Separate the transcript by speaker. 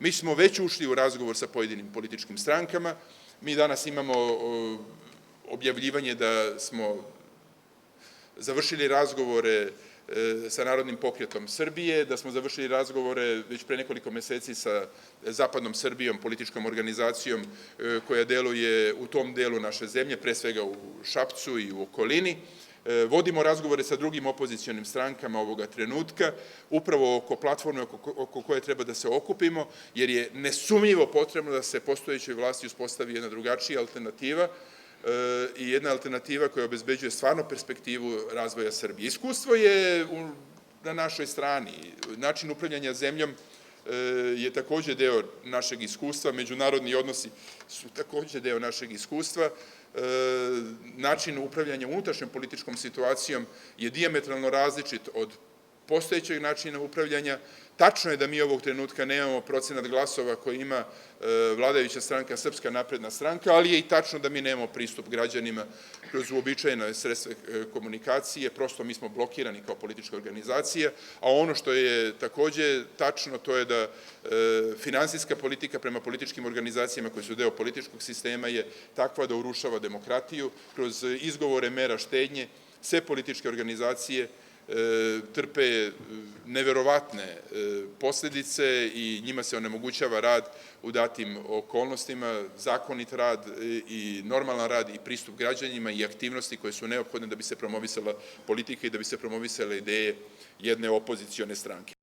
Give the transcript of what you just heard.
Speaker 1: Mi smo već ušli u razgovor sa pojedinim političkim strankama. Mi danas imamo objavljivanje da smo završili razgovore sa Narodnim pokretom Srbije, da smo završili razgovore već pre nekoliko meseci sa Zapadnom Srbijom, političkom organizacijom koja deluje u tom delu naše zemlje, pre svega u Šapcu i u okolini. Vodimo razgovore sa drugim opozicionim strankama ovoga trenutka, upravo oko platforme oko koje treba da se okupimo, jer je nesumnjivo potrebno da se postojećoj vlasti uspostavi jedna drugačija alternativa i jedna alternativa koja obezbeđuje stvarno perspektivu razvoja Srbije. Iskustvo je na našoj strani. Način upravljanja zemljom je takođe deo našeg iskustva, međunarodni odnosi su takođe deo našeg iskustva. Način upravljanja unutrašnjom političkom situacijom je dijametralno različit od postojećeg načina upravljanja. Tačno je da mi ovog trenutka nemamo procenat glasova koji ima vladajuća stranka Srpska napredna stranka, ali je i tačno da mi nemamo pristup građanima kroz uobičajene sredstva komunikacije, prosto mi smo blokirani kao politička organizacija, a ono što je takođe tačno to je da finansijska politika prema političkim organizacijama koji su deo političkog sistema je takva da urušava demokratiju kroz izgovore mera štednje. Sve političke organizacije trpe neverovatne posledice i njima se onemogućava rad u datim okolnostima, zakonit rad i normalan rad i pristup građanima i aktivnosti koje su neophodne da bi se promovisala politika i da bi se promovisale ideje jedne opozicione stranke.